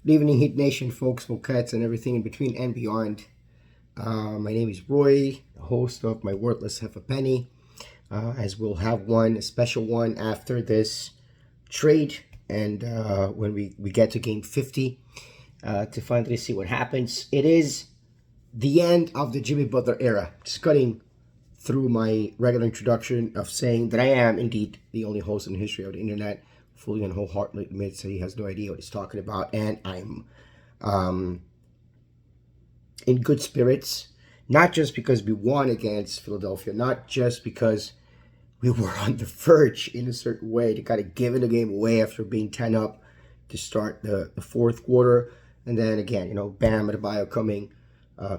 Good evening, Heat Nation, folks, folkettes, and everything in between and beyond. My name is Roy, the host of My Worthless Half a Penny, as we'll have a special one after this trade and when we get to game 50 to finally see what happens. It is the end of the Jimmy Butler era. Just cutting through my regular introduction of saying that I am indeed the only host in the history of the internet fully and wholeheartedly admits that he has no idea what he's talking about, and I'm um, in good spirits, not just because we won against Philadelphia, not just because we were on the verge in a certain way to kind of giving the game away after being 10 up to start the fourth quarter, and then again, Bam Adebayo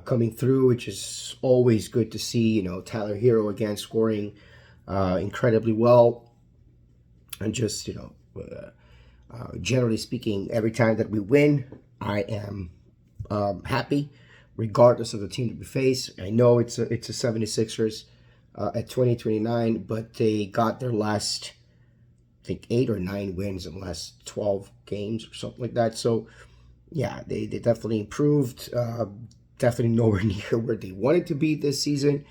coming through, which is always good to see. Tyler Hero again scoring incredibly well, and just generally speaking, every time that we win, I am happy, regardless of the team that we face. I know it's a 76ers at 2029, but they got their last, I think, 8 or 9 wins in the last 12 games or something like that. So, yeah, they definitely improved. Definitely nowhere near where they wanted to be this season,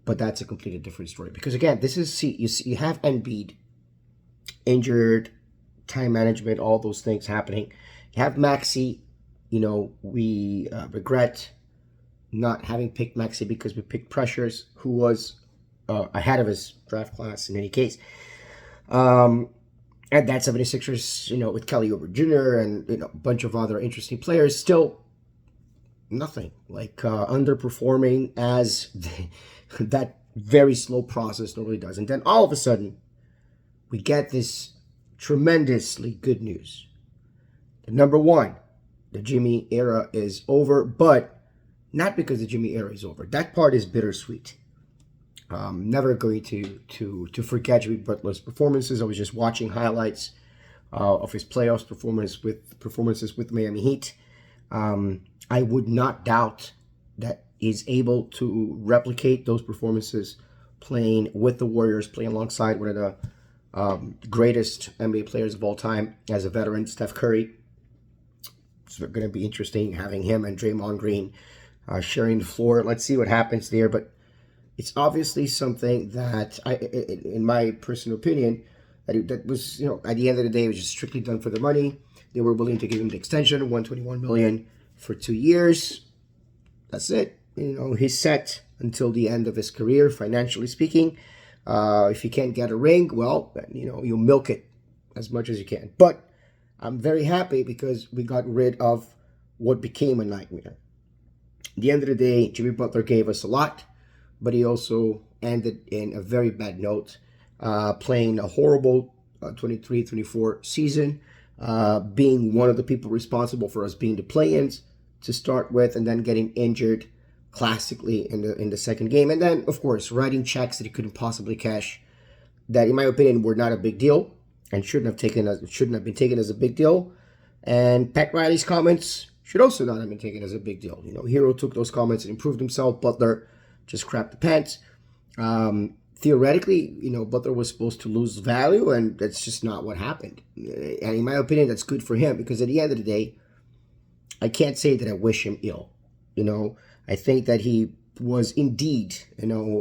but that's a completely different story. Because again, you have Embiid injured, time management, all those things happening. You have Maxi. We regret not having picked Maxi because we picked Pressures, who was ahead of his draft class in any case. And that 76ers, with Kelly Oubre Jr. and a bunch of other interesting players, still nothing. Like underperforming as that very slow process normally does. And then all of a sudden, we get this tremendously good news. Number one, the Jimmy era is over, but not because the Jimmy era is over. That part is bittersweet. Never going to forget Jimmy Butler's performances. I was just watching highlights of his playoffs performances with Miami Heat. I would not doubt that he's able to replicate those performances playing with the Warriors, playing alongside one of the greatest NBA players of all time as a veteran, Steph Curry. It's going to be interesting having him and Draymond Green sharing the floor. Let's see what happens there. But it's obviously something that, in my personal opinion, that was, at the end of the day, it was just strictly done for the money. They were willing to give him the extension, $121 million for 2 years. That's it. He's set until the end of his career, financially speaking. If you can't get a ring, well, you'll milk it as much as you can. But I'm very happy because we got rid of what became a nightmare. At the end of the day, Jimmy Butler gave us a lot, but he also ended in a very bad note, playing a horrible 23-24 season, being one of the people responsible for us being the play-ins to start with, and then getting injured classically in the second game, and then of course writing checks that he couldn't possibly cash, that in my opinion were not a big deal and shouldn't have been taken as a big deal. And Pat Riley's comments should also not have been taken as a big deal. Hero took those comments and improved himself. Butler just crapped the pants. Theoretically, Butler was supposed to lose value, and that's just not what happened. And in my opinion, that's good for him, because at the end of the day, I can't say that I wish him ill. I think that he was indeed,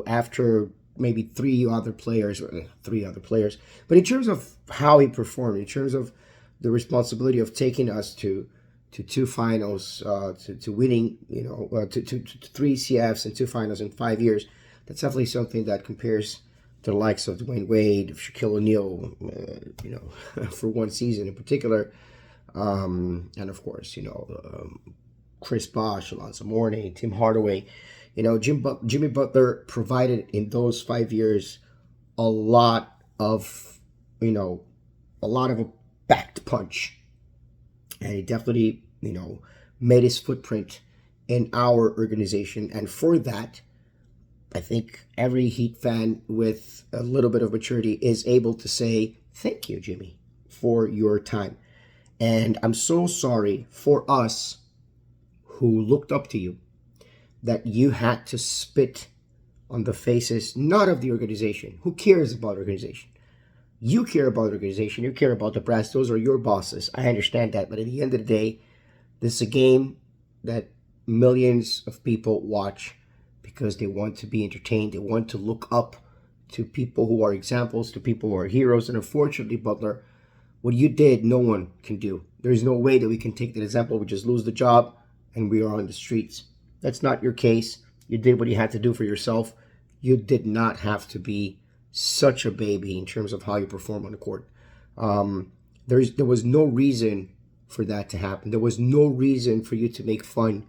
after maybe three other players, but in terms of how he performed, in terms of the responsibility of taking us to two finals, to winning, to 3 CFs and 2 finals in 5 years, that's definitely something that compares to the likes of Dwayne Wade, of Shaquille O'Neal, for one season in particular. And of course, Chris Bosh, Alonzo Mourning, Tim Hardaway. Jimmy Butler provided in those 5 years a lot of a backed punch. And he definitely, made his footprint in our organization. And for that, I think every Heat fan with a little bit of maturity is able to say, thank you, Jimmy, for your time. And I'm so sorry for us who looked up to you that you had to spit on the faces, not of the organization. Who cares about organization? You care about organization. You care about the brass. Those are your bosses. I understand that. But at the end of the day, This is a game that millions of people watch because they want to be entertained. They want to look up to people who are examples, to people who are heroes. And unfortunately, Butler, what you did, no one can do. There's no way that we can take that example. We just lose the job and we are on the streets. That's not your case. You did what you had to do for yourself. You did not have to be such a baby in terms of how you perform on the court. There was no reason for that to happen. There was no reason for you to make fun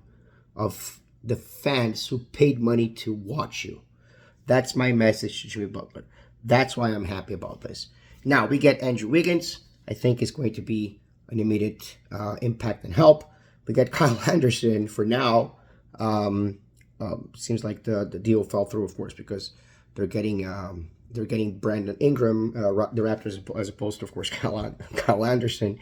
of the fans who paid money to watch you. That's my message to Jimmy Butler. That's why I'm happy about this. Now, we get Andrew Wiggins. I think is going to be an immediate impact and help. We get Kyle Anderson for now. Seems like the deal fell through, of course, because they're getting Brandon Ingram, the Raptors, as opposed to, of course, Kyle Anderson.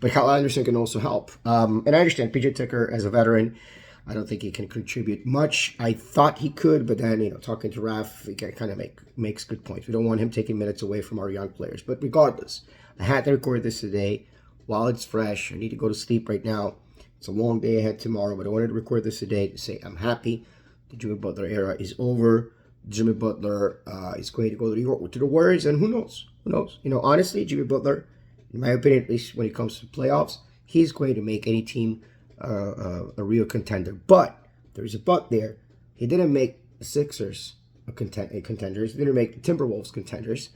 But Kyle Anderson can also help. And I understand PJ Tucker as a veteran, I don't think he can contribute much. I thought he could, but then, talking to Raf, he kind of makes good points. We don't want him taking minutes away from our young players. But regardless, I had to record this today while it's fresh. I need to go to sleep right now. It's a long day ahead tomorrow, but I wanted to record this today to say I'm happy. The Jimmy Butler era is over. Jimmy Butler is going to go to the Warriors, and who knows? Who knows? Honestly, Jimmy Butler, in my opinion, at least when it comes to playoffs, he's going to make any team a real contender. But there's a but there. He didn't make the Sixers contenders. He didn't make the Timberwolves contenders.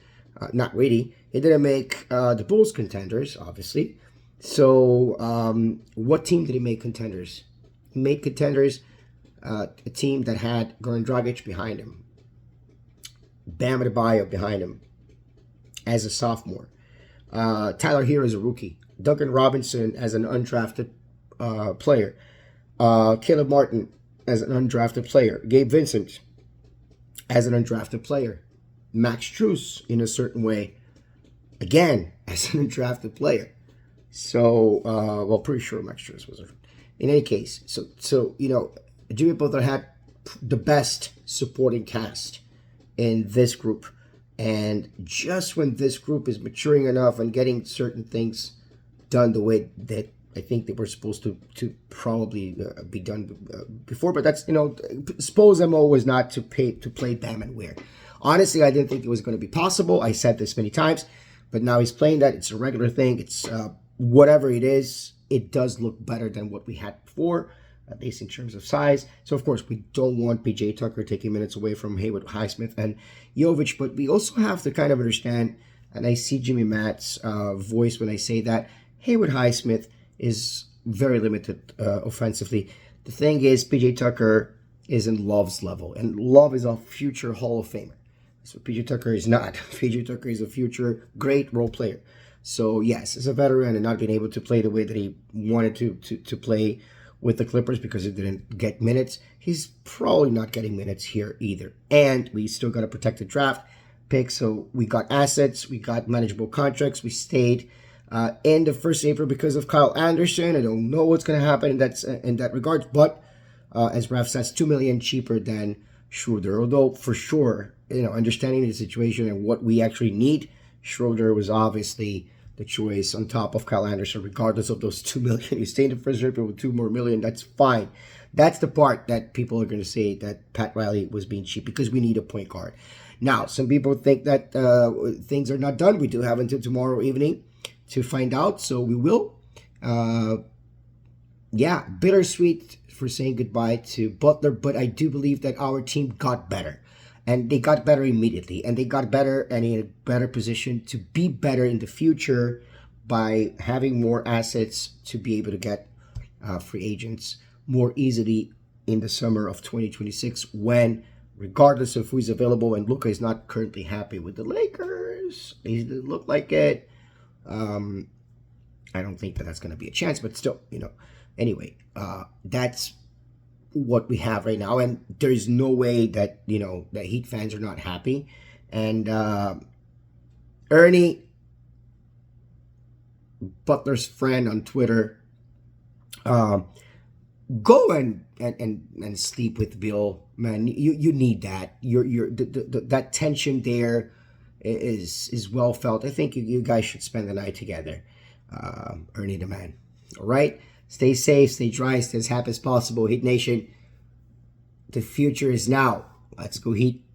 Not really. He didn't make the Bulls contenders, obviously. So what team did he make contenders? He made contenders a team that had Goran Dragic behind him, Bam Adebayo behind him as a sophomore, Tyler Hero as a rookie, Duncan Robinson as an undrafted player, Caleb Martin as an undrafted player, Gabe Vincent as an undrafted player, Max Strus in a certain way, again as an undrafted player. So, pretty sure Max Strus was. In any case, so Jimmy Butler had the best supporting cast in this group, and just when this group is maturing enough and getting certain things done the way that I think they were supposed to probably be done before, but that's suppose MO was not to play Bam and Weir. Honestly, I didn't think it was going to be possible. I said this many times, but now he's playing that. It's a regular thing. It's whatever it is. It does look better than what we had before, at least in terms of size. So, of course, we don't want PJ Tucker taking minutes away from Haywood Highsmith and Jovic, but we also have to kind of understand, and I see Jimmy Matt's voice when I say that, Haywood Highsmith is very limited offensively. The thing is, PJ Tucker is in Love's level, and Love is a future Hall of Famer. So PJ Tucker is not. PJ Tucker is a future great role player. So, yes, as a veteran and not being able to play the way that he wanted to play with the Clippers because he didn't get minutes, he's probably not getting minutes here either. And we still got a protected draft pick, so we got assets, we got manageable contracts, we stayed in the first April because of Kyle Anderson. I don't know what's going to happen in that regard, but as Raf says, $2 million cheaper than Schroeder. Although for sure, understanding the situation and what we actually need, Schroeder was obviously the choice on top of Kyle Anderson, regardless of those $2 million. You stay in the first April with $2 more million, that's fine. That's the part that people are going to say that Pat Riley was being cheap because we need a point guard. Now, some people think that things are not done. We do have until tomorrow evening to find out, so we will. Bittersweet for saying goodbye to Butler, but I do believe that our team got better. And they got better immediately. And they got better and in a better position to be better in the future by having more assets to be able to get free agents more easily in the summer of 2026 when, regardless of who's available, and Luka is not currently happy with the Lakers. He didn't look like it. I don't think that's going to be a chance, but still, Anyway, that's what we have right now, and there's no way that that Heat fans are not happy. And Ernie, Butler's friend on Twitter, go and sleep with Bill, man. You need that. That tension there is well felt. I think you guys should spend the night together, Ernie the man. All right. Stay safe, stay dry, stay as happy as possible. Heat Nation, the future is now. Let's go Heat.